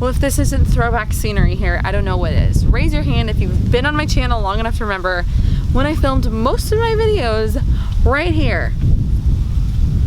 Well, if this isn't throwback scenery here, I don't know what is. Raise your hand if you've been on my channel long enough to remember when I filmed most of my videos right here.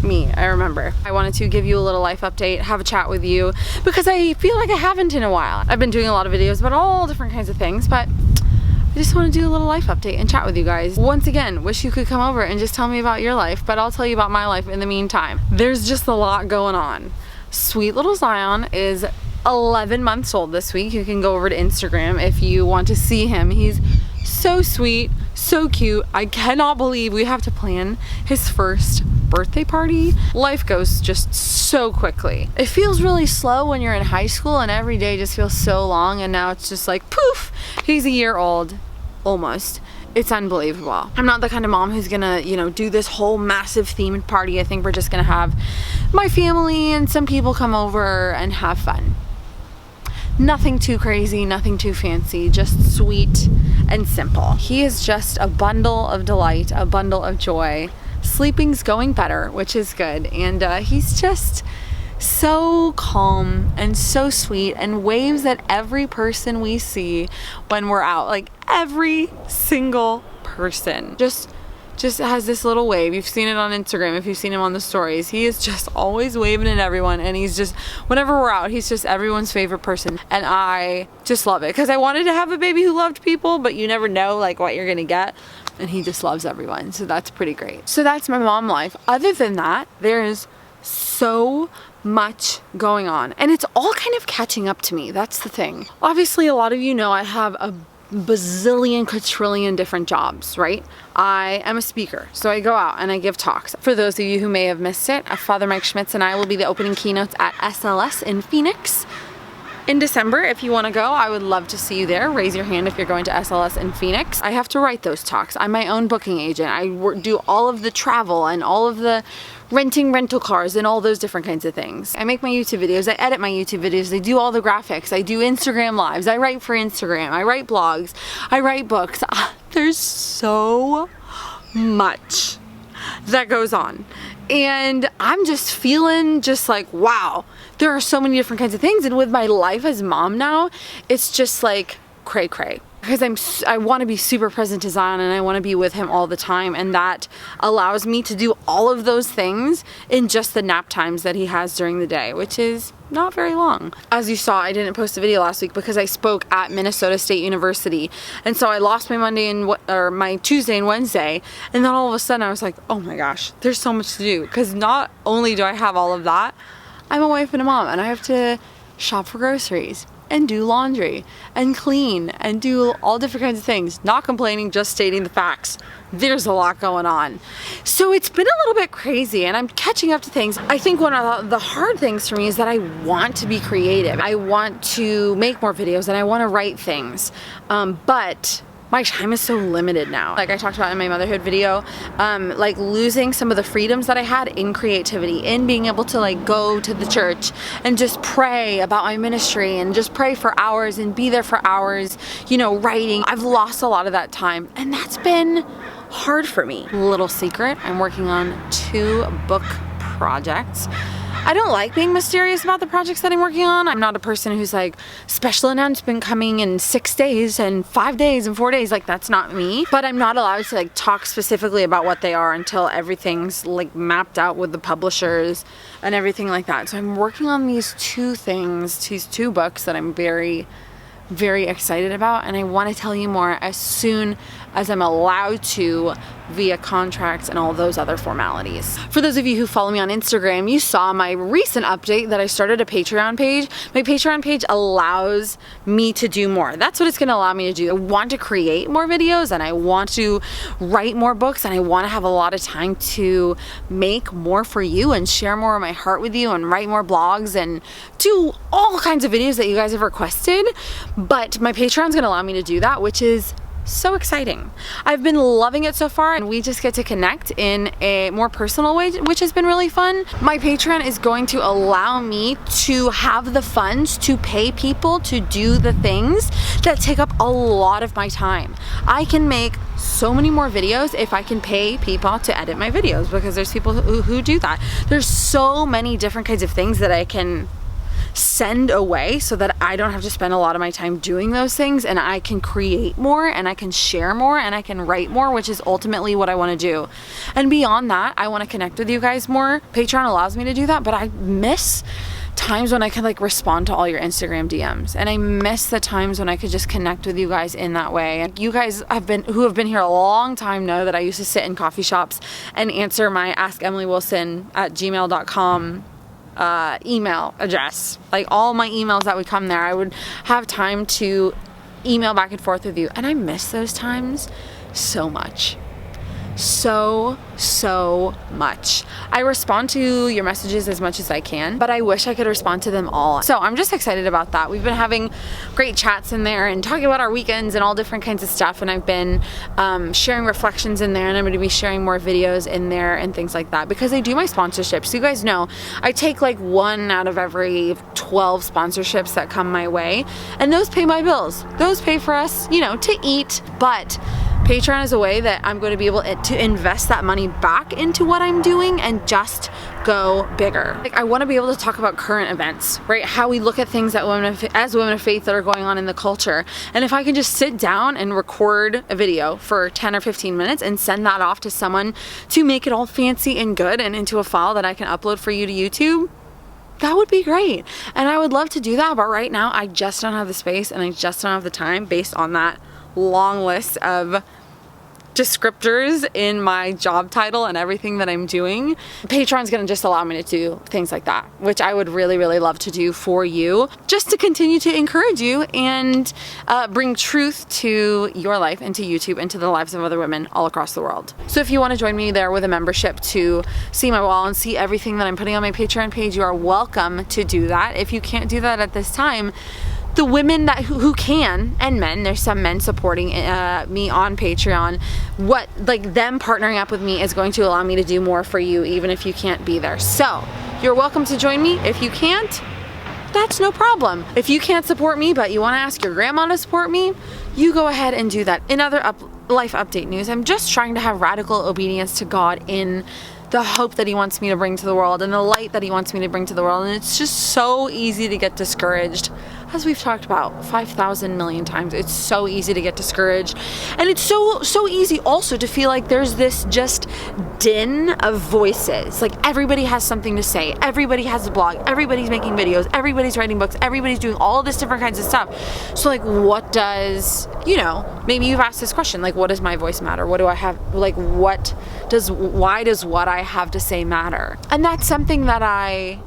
Me, I remember. I wanted to give you a little life update, have a chat with you, because I feel like I haven't in a while. I've been doing a lot of videos about all different kinds of things, but I just want to do a little life update and chat with you guys. Once again, wish you could come over and just tell me about your life, but I'll tell you about my life in the meantime. There's just a lot going on. Sweet little Zion is 11 months old this week. You can go over to Instagram if you want to see him. He's so sweet, so cute. I cannot believe we have to plan his first birthday party. Life goes just so quickly. It feels really slow when you're in high school and every day just feels so long, and now it's just like poof, he's a year old, almost. It's unbelievable. I'm not the kind of mom who's gonna, do this whole massive themed party. I think we're just gonna have my family and some people come over and have fun. Nothing too crazy, nothing too fancy, just sweet and simple. He is just a bundle of delight, a bundle of joy. Sleeping's going better, which is good, and he's just so calm and so sweet and waves at every person we see when we're out. Like every single person just has this little wave. You've seen it on Instagram if you've seen him on the stories. He is just always waving at everyone, and he's just, whenever we're out, he's just everyone's favorite person, and I just love it because I wanted to have a baby who loved people, but you never know like what you're gonna get, and he just loves everyone, so that's pretty great. So that's my mom life. Other than that, there's so much going on, and it's all kind of catching up to me. That's the thing. Obviously, a lot of you know I have a bazillion quadrillion different jobs, right? I am a speaker, so I go out and I give talks. For those of you who may have missed it, Father Mike Schmitz and I will be the opening keynotes at SLS in Phoenix in December. If you want to go, I would love to see you there. Raise your hand if you're going to SLS in Phoenix. I have to write those talks. I'm my own booking agent. I do all of the travel and all of the rental cars and all those different kinds of things. I make my YouTube videos, I edit my YouTube videos, I do all the graphics, I do Instagram lives, I write for Instagram, I write blogs, I write books. There's so much that goes on. And I'm just feeling just like, wow, there are so many different kinds of things. And with my life as mom now, it's just like cray cray. Because I want to be super present to Zion, and I want to be with him all the time, and that allows me to do all of those things in just the nap times that he has during the day, which is not very long. As you saw, I didn't post a video last week because I spoke at Minnesota State University, and so I lost my my Tuesday and Wednesday, and then all of a sudden I was like, oh my gosh, there's so much to do, because not only do I have all of that, I'm a wife and a mom, and I have to shop for groceries and do laundry and clean and do all different kinds of things. Not complaining, just stating the facts. There's a lot going on. So it's been a little bit crazy, and I'm catching up to things. I think one of the hard things for me is that I want to be creative. I want to make more videos and I want to write things, but my time is so limited now. Like I talked about in my motherhood video, like losing some of the freedoms that I had in creativity, in being able to like go to the church and just pray about my ministry and just pray for hours and be there for hours, writing. I've lost a lot of that time, and that's been hard for me. Little secret, I'm working on 2 book projects. I don't like being mysterious about the projects that I'm working on. I'm not a person who's like, special announcement coming in 6 days and 5 days and 4 days. Like, that's not me. But I'm not allowed to like talk specifically about what they are until everything's like mapped out with the publishers and everything like that. So I'm working on these 2 things, these 2 books that I'm very, very excited about, and I want to tell you more as soon as I'm allowed to via contracts and all those other formalities. For those of you who follow me on Instagram, you saw my recent update that I started a Patreon page. My Patreon page allows me to do more. That's what it's going to allow me to do. I want to create more videos, and I want to write more books, and I want to have a lot of time to make more for you and share more of my heart with you and write more blogs and do all kinds of videos that you guys have requested. But my Patreon's going to allow me to do that, which is so exciting. I've been loving it so far, and we just get to connect in a more personal way, which has been really fun. My Patreon is going to allow me to have the funds to pay people to do the things that take up a lot of my time. I can make so many more videos if I can pay people to edit my videos, because there's people who do that. There's so many different kinds of things that I can send away so that I don't have to spend a lot of my time doing those things, and I can create more and I can share more and I can write more, which is ultimately what I want to do. And beyond that, I want to connect with you guys more. Patreon allows me to do that, but I miss times when I could like respond to all your Instagram DMs, and I miss the times when I could just connect with you guys in that way. And you guys who have been here a long time know that I used to sit in coffee shops and answer my askemirywilson@gmail.com email address. Like all my emails that would come there, I would have time to email back and forth with you, and I miss those times so much. So much. I respond to your messages as much as I can, but I wish I could respond to them all. So I'm just excited about that. We've been having great chats in there and talking about our weekends and all different kinds of stuff, and I've been sharing reflections in there, and I'm going to be sharing more videos in there and things like that because I do my sponsorships. So you guys know I take like 1 out of every 12 sponsorships that come my way, and those pay my bills. Those pay for us, you know, to eat. But Patreon is a way that I'm going to be able to invest that money back into what I'm doing and just go bigger. Like, I want to be able to talk about current events, right? How we look at things that as women of faith that are going on in the culture. And if I can just sit down and record a video for 10 or 15 minutes and send that off to someone to make it all fancy and good and into a file that I can upload for you to YouTube, that would be great. And I would love to do that, but right now I just don't have the space and I just don't have the time based on that long list of descriptors in my job title and everything that I'm doing. Patreon's gonna just allow me to do things like that, which I would really love to do for you, just to continue to encourage you and bring truth to your life and to YouTube and to the lives of other women all across the world. So if you want to join me there with a membership to see my wall and see everything that I'm putting on my Patreon page, you are welcome to do that. If you can't do that at this time, the women who can, and men, there's some men supporting me on Patreon, them partnering up with me is going to allow me to do more for you even if you can't be there. So you're welcome to join me. If you can't, that's no problem. If you can't support me but you want to ask your grandma to support me, you go ahead and do that. In other life update news, I'm just trying to have radical obedience to God in the hope that he wants me to bring to the world and the light that he wants me to bring to the world. And it's just so easy to get discouraged. As we've talked about 5,000 million times, it's so easy to get discouraged. And it's so easy also to feel like there's this just din of voices. Like everybody has something to say. Everybody has a blog. Everybody's making videos. Everybody's writing books. Everybody's doing all this different kinds of stuff. So like what does, maybe you've asked this question, like what does my voice matter? What do I have, like why does what I have to say matter? And that's something that I,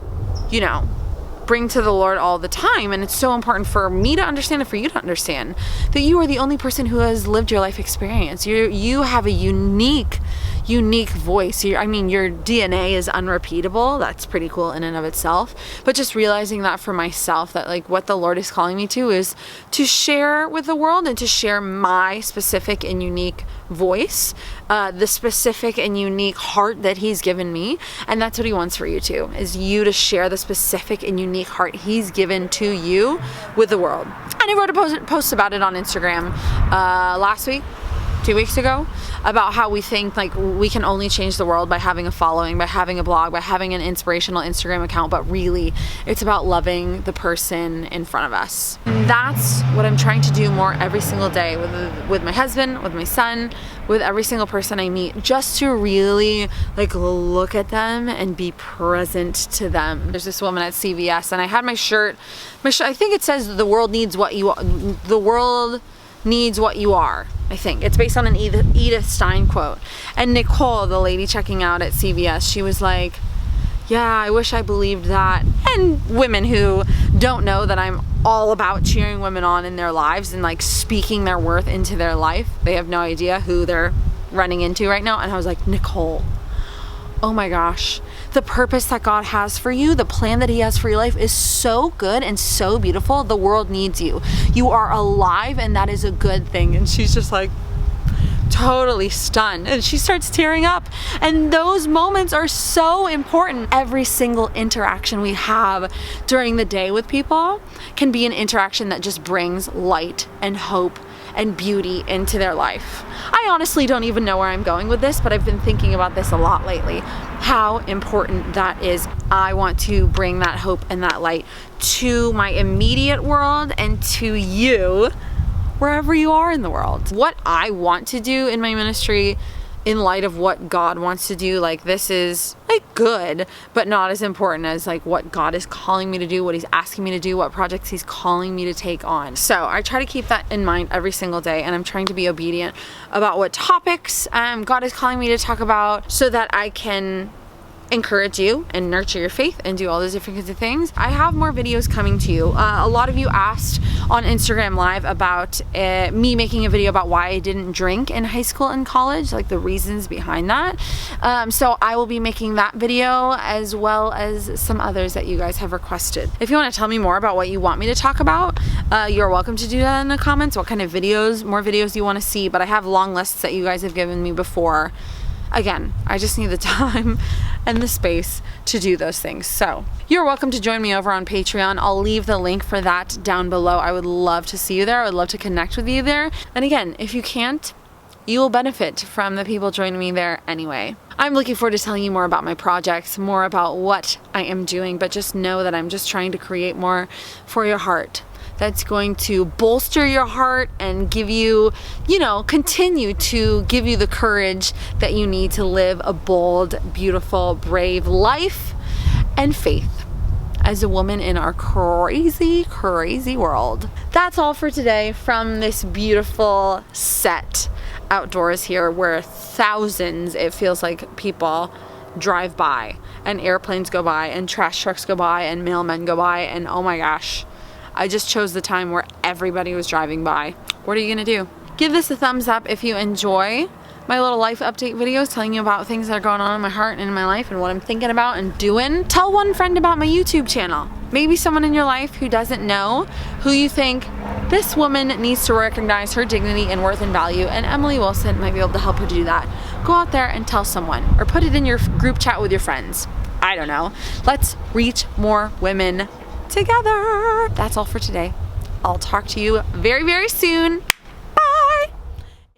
bring to the Lord all the time, and it's so important for me to understand and for you to understand that you are the only person who has lived your life experience. You have a unique voice. Your DNA is unrepeatable. That's pretty cool in and of itself. But just realizing that for myself, that like what the Lord is calling me to is to share with the world and to share my specific and unique voice, the specific and unique heart that he's given me. And that's what he wants for you too, is you to share the specific and unique heart he's given to you with the world. And I wrote a post about it on Instagram last week, 2 weeks ago, about how we think like we can only change the world by having a following, by having a blog, by having an inspirational Instagram account, but really it's about loving the person in front of us. And that's what I'm trying to do more every single day with my husband, with my son, with every single person I meet, just to really like look at them and be present to them. There's this woman at CVS, and I had my shirt, I think it says the world needs what you are. I think it's based on an Edith Stein quote. And Nicole, the lady checking out at CVS, she was like, yeah, I wish I believed that. And women who don't know that I'm all about cheering women on in their lives and like speaking their worth into their life, they have no idea who they're running into right now. And I was like, Nicole, oh my gosh, the purpose that God has for you, the plan that he has for your life is so good and so beautiful. The world needs you. You are alive, and that is a good thing. And she's just like totally stunned, and she starts tearing up. And those moments are so important. Every single interaction we have during the day with people can be an interaction that just brings light and hope and beauty into their life. I honestly don't even know where I'm going with this, but I've been thinking about this a lot lately. How important that is. I want to bring that hope and that light to my immediate world and to you, wherever you are in the world. What I want to do in my ministry in light of what God wants to do, like this is like good, but not as important as like what God is calling me to do, what he's asking me to do, what projects he's calling me to take on. So I try to keep that in mind every single day, and I'm trying to be obedient about what topics God is calling me to talk about so that I can encourage you and nurture your faith and do all those different kinds of things. I have more videos coming to you. A lot of you asked on Instagram Live about me making a video about why I didn't drink in high school and college, like the reasons behind that. So I will be making that video as well as some others that you guys have requested. If you want to tell me more about what you want me to talk about, you're welcome to do that in the comments, what kind of videos, more videos you want to see, but I have long lists that you guys have given me before. Again, I just need the time and the space to do those things. So you're welcome to join me over on Patreon. I'll leave the link for that down below. I would love to see you there. I would love to connect with you there. And again, if you can't, you will benefit from the people joining me there anyway. I'm looking forward to telling you more about my projects, more about what I am doing, but just know that I'm just trying to create more for your heart. That's going to bolster your heart and give you, continue to give you the courage that you need to live a bold, beautiful, brave life and faith as a woman in our crazy, crazy world. That's all for today from this beautiful set outdoors here where thousands, it feels like, people drive by and airplanes go by and trash trucks go by and mailmen go by, and oh my gosh, I just chose the time where everybody was driving by. What are you gonna do? Give this a thumbs up if you enjoy my little life update videos telling you about things that are going on in my heart and in my life and what I'm thinking about and doing. Tell one friend about my YouTube channel. Maybe someone in your life who doesn't know, who you think this woman needs to recognize her dignity and worth and value, and Emily Wilson might be able to help her do that. Go out there and tell someone, or put it in your group chat with your friends. I don't know. Let's reach more women together. That's all for today. I'll talk to you very, very soon.